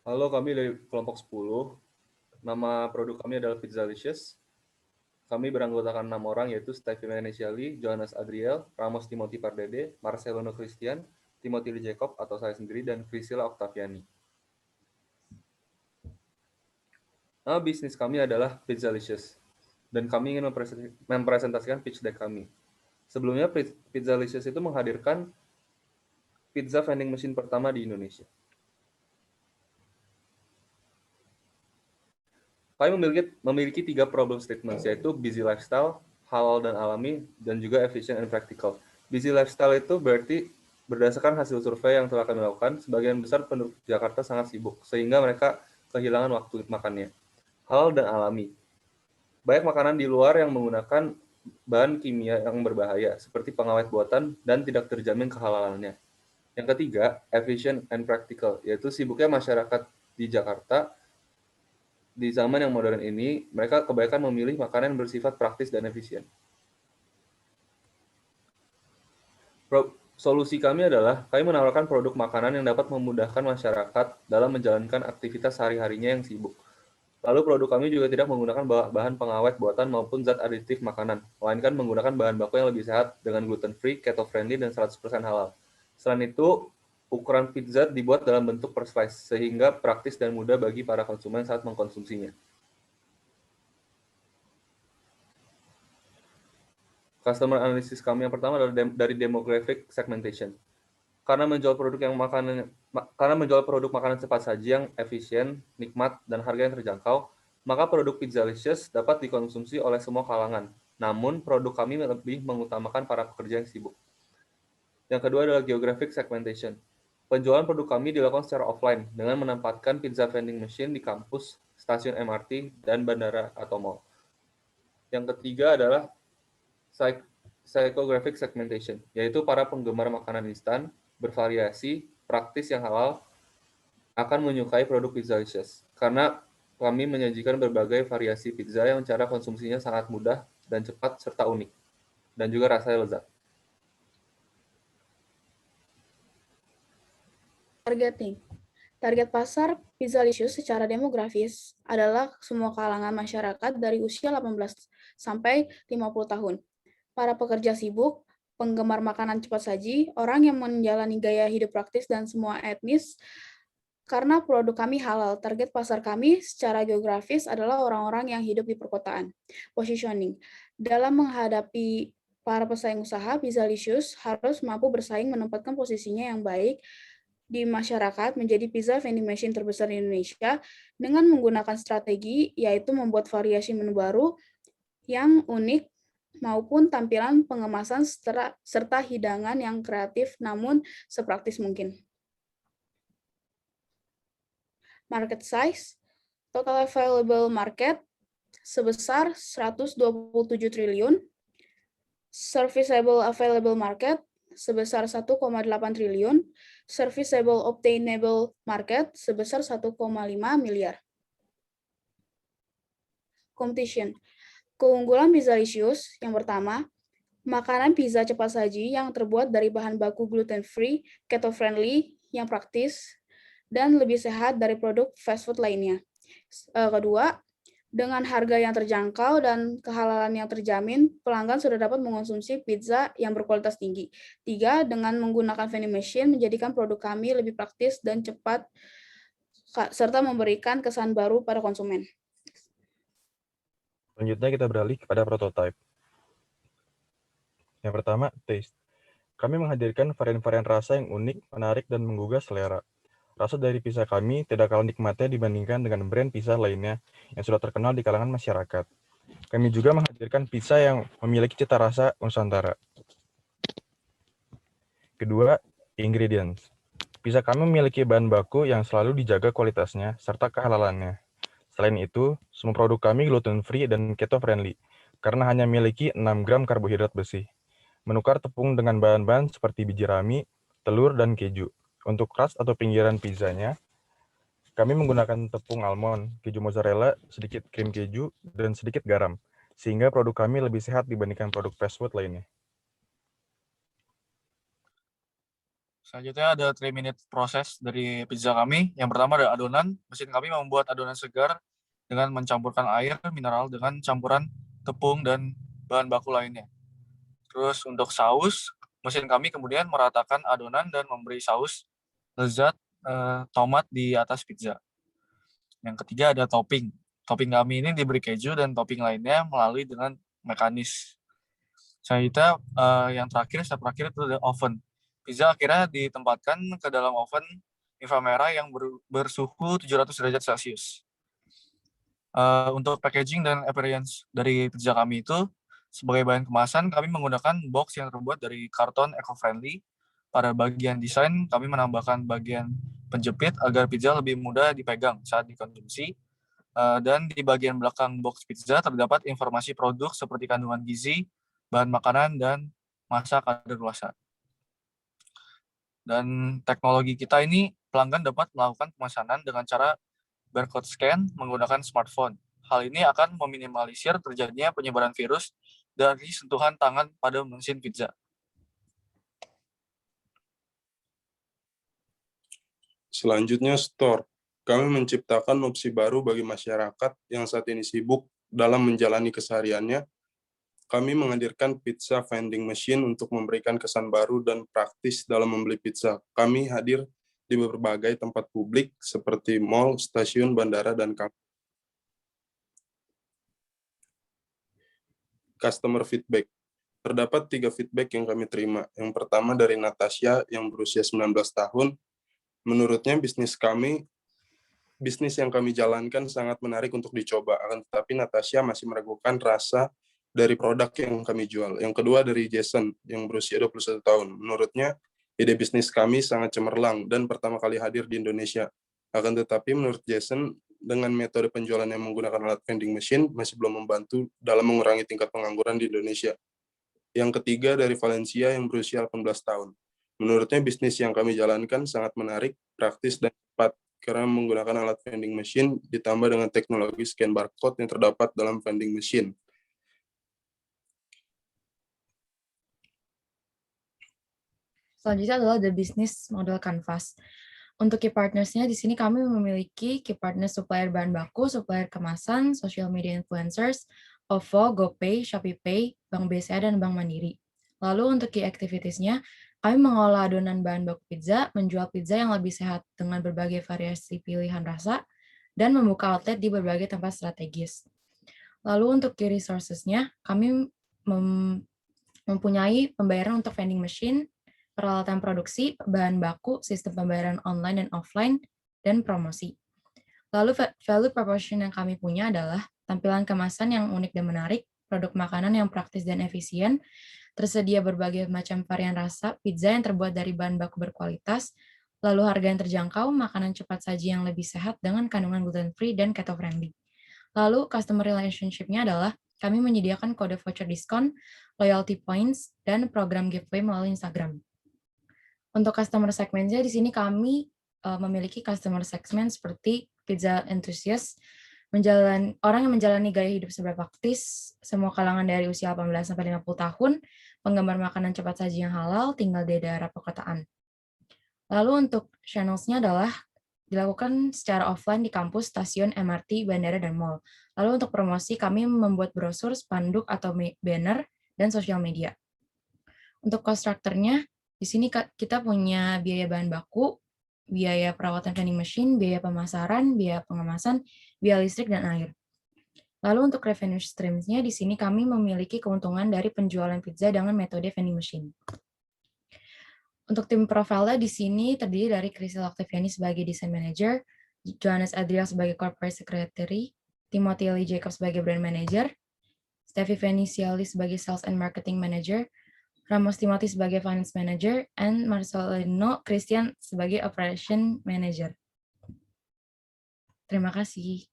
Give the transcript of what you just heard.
Halo, kami dari kelompok 10. Nama produk kami adalah Pizzalicious. Kami beranggotakan 6 orang, yaitu Steffi Menesiali, Johannes Adriel, Ramos Timothy Pardede, Marcelono Christian, Timothy Lee Jacob atau saya sendiri, dan Priscilla Octaviani. Nama bisnis kami adalah Pizzalicious, dan kami ingin mempresentasikan pitch deck kami. Sebelumnya, Pizzalicious itu menghadirkan pizza vending machine pertama di Indonesia. Kami memiliki 3 problem statements, yaitu busy lifestyle, halal dan alami, dan juga efficient and practical. Busy lifestyle itu berarti berdasarkan hasil survei yang telah kami lakukan, sebagian besar penduduk Jakarta sangat sibuk, sehingga mereka kehilangan waktu makannya. Halal dan alami. Banyak makanan di luar yang menggunakan bahan kimia yang berbahaya, seperti pengawet buatan, dan tidak terjamin kehalalannya. Yang ketiga, efficient and practical, yaitu sibuknya masyarakat di Jakarta. Di zaman yang modern ini, mereka kebanyakan memilih makanan yang bersifat praktis dan efisien. Solusi kami adalah, kami menawarkan produk makanan yang dapat memudahkan masyarakat dalam menjalankan aktivitas sehari-harinya yang sibuk. Lalu produk kami juga tidak menggunakan bahan pengawet buatan maupun zat aditif makanan, melainkan menggunakan bahan baku yang lebih sehat dengan gluten-free, keto-friendly, dan 100% halal. Selain itu, ukuran pizza dibuat dalam bentuk per slice, sehingga praktis dan mudah bagi para konsumen saat mengkonsumsinya. Customer analysis kami yang pertama adalah dari demographic segmentation. Karena menjual produk makanan cepat saji yang efisien, nikmat, dan harga yang terjangkau, maka produk Pizzalicious dapat dikonsumsi oleh semua kalangan. Namun, produk kami lebih mengutamakan para pekerja yang sibuk. Yang kedua adalah geographic segmentation. Penjualan produk kami dilakukan secara offline dengan menempatkan pizza vending machine di kampus, stasiun MRT, dan bandara atau mall. Yang ketiga adalah psychographic segmentation, yaitu para penggemar makanan instan, bervariasi, praktis yang halal, akan menyukai produk Pizzalicious. Karena kami menyajikan berbagai variasi pizza yang cara konsumsinya sangat mudah dan cepat serta unik, dan juga rasanya lezat. Targeting. Target pasar Pizzalicious secara demografis adalah semua kalangan masyarakat dari usia 18 sampai 50 tahun. Para pekerja sibuk, penggemar makanan cepat saji, orang yang menjalani gaya hidup praktis, dan semua etnis. Karena produk kami halal, target pasar kami secara geografis adalah orang-orang yang hidup di perkotaan. Positioning. Dalam menghadapi para pesaing usaha, Pizzalicious harus mampu bersaing menempatkan posisinya yang baik di masyarakat menjadi pizza vending machine terbesar di Indonesia dengan menggunakan strategi yaitu membuat variasi menu baru yang unik maupun tampilan pengemasan serta hidangan yang kreatif namun sepraktis mungkin. Market size, total available market sebesar 127 triliun, serviceable available market sebesar 1,8 triliun, serviceable obtainable market sebesar 1,5 miliar. Competition. Keunggulan Pizzalicious yang pertama, makanan pizza cepat saji yang terbuat dari bahan baku gluten-free, keto-friendly, yang praktis, dan lebih sehat dari produk fast food lainnya. Kedua, dengan harga yang terjangkau dan kehalalan yang terjamin, pelanggan sudah dapat mengonsumsi pizza yang berkualitas tinggi. 3, dengan menggunakan vending machine menjadikan produk kami lebih praktis dan cepat, serta memberikan kesan baru pada konsumen. Selanjutnya kita beralih kepada prototype. Yang pertama, taste. Kami menghadirkan varian-varian rasa yang unik, menarik, dan menggugah selera. Rasa dari pizza kami tidak kalah nikmatnya dibandingkan dengan brand pizza lainnya yang sudah terkenal di kalangan masyarakat. Kami juga menghadirkan pizza yang memiliki cita rasa Nusantara. Kedua, ingredients. Pizza kami memiliki bahan baku yang selalu dijaga kualitasnya serta kehalalannya. Selain itu, semua produk kami gluten-free dan keto-friendly karena hanya memiliki 6 gram karbohidrat bersih. Menukar tepung dengan bahan-bahan seperti biji rami, telur, dan keju. Untuk crust atau pinggiran pizzanya, kami menggunakan tepung almond, keju mozzarella, sedikit krim keju, dan sedikit garam, sehingga produk kami lebih sehat dibandingkan produk fast food lainnya. Selanjutnya ada 3-minute proses dari pizza kami. Yang pertama ada adonan. Mesin kami membuat adonan segar dengan mencampurkan air mineral dengan campuran tepung dan bahan baku lainnya. Terus untuk saus, mesin kami kemudian meratakan adonan dan memberi saus lezat tomat di atas pizza. Yang ketiga ada topping. Topping kami ini diberi keju dan topping lainnya melalui dengan mekanis. Selanjutnya step terakhir itu ada oven. Pizza akhirnya ditempatkan ke dalam oven inframerah yang bersuhu 700 derajat Celcius. Untuk packaging dan appearance dari pizza kami itu, sebagai bahan kemasan, kami menggunakan box yang terbuat dari karton eco-friendly. Pada bagian desain, kami menambahkan bagian penjepit agar pizza lebih mudah dipegang saat dikonsumsi. Dan di bagian belakang box pizza terdapat informasi produk seperti kandungan gizi, bahan makanan, dan masa kadaluarsa. Dan teknologi kita ini, pelanggan dapat melakukan pemesanan dengan cara barcode scan menggunakan smartphone. Hal ini akan meminimalisir terjadinya penyebaran virus dari sentuhan tangan pada mesin pizza. Selanjutnya, store. Kami menciptakan opsi baru bagi masyarakat yang saat ini sibuk dalam menjalani kesehariannya. Kami menghadirkan pizza vending machine untuk memberikan kesan baru dan praktis dalam membeli pizza. Kami hadir di berbagai tempat publik seperti mal, stasiun, bandara, dan kampus. Customer feedback. Terdapat 3 feedback yang kami terima. Yang pertama dari Natasha yang berusia 19 tahun. Menurutnya bisnis yang kami jalankan sangat menarik untuk dicoba, akan tetapi Natasha masih meragukan rasa dari produk yang kami jual. Yang kedua dari Jason yang berusia 21 tahun. Menurutnya, ide bisnis kami sangat cemerlang dan pertama kali hadir di Indonesia. Akan tetapi menurut Jason, dengan metode penjualan yang menggunakan alat vending machine masih belum membantu dalam mengurangi tingkat pengangguran di Indonesia. Yang ketiga dari Valencia yang berusia 18 tahun. Menurutnya bisnis yang kami jalankan sangat menarik, praktis, dan cepat karena menggunakan alat vending machine ditambah dengan teknologi scan barcode yang terdapat dalam vending machine. Selanjutnya adalah the business model canvas. Untuk key partners-nya, di sini kami memiliki key partner supplier bahan baku, supplier kemasan, social media influencers, OVO, GoPay, ShopeePay, Bank BCA, dan Bank Mandiri. Lalu untuk key activities-nya, kami mengolah adonan bahan baku pizza, menjual pizza yang lebih sehat dengan berbagai variasi pilihan rasa, dan membuka outlet di berbagai tempat strategis. Lalu untuk key resources-nya, kami mempunyai pembayaran untuk vending machine, peralatan produksi, bahan baku, sistem pembayaran online dan offline, dan promosi. Lalu value proposition yang kami punya adalah tampilan kemasan yang unik dan menarik, produk makanan yang praktis dan efisien, tersedia berbagai macam varian rasa, pizza yang terbuat dari bahan baku berkualitas, lalu harga yang terjangkau, makanan cepat saji yang lebih sehat dengan kandungan gluten-free dan keto-friendly. Lalu customer relationship-nya adalah kami menyediakan kode voucher diskon, loyalty points, dan program giveaway melalui Instagram. Untuk customer segment-nya, di sini kami memiliki customer segment seperti pizza enthusiast, orang yang menjalani gaya hidup serba praktis, semua kalangan dari usia 18 sampai 50 tahun, penggemar makanan cepat saji yang halal, tinggal di daerah perkotaan. Lalu untuk channels-nya adalah dilakukan secara offline di kampus, stasiun, MRT, bandara, dan mall. Lalu untuk promosi, kami membuat brosur, spanduk, atau banner, dan sosial media. Untuk cost structure-nya, di sini kita punya biaya bahan baku, biaya perawatan vending machine, biaya pemasaran, biaya pengemasan, biaya listrik, dan air. Lalu untuk revenue streams-nya, di sini kami memiliki keuntungan dari penjualan pizza dengan metode vending machine. Untuk tim profile di sini terdiri dari Crystal Octaviani sebagai design manager, Johannes Adriel sebagai corporate secretary, Timothy Lee Jacob sebagai brand manager, Steffi Veniciali sebagai sales and marketing manager, Ramos Timothy sebagai finance manager, and Marcelino Christian sebagai operation manager. Terima kasih.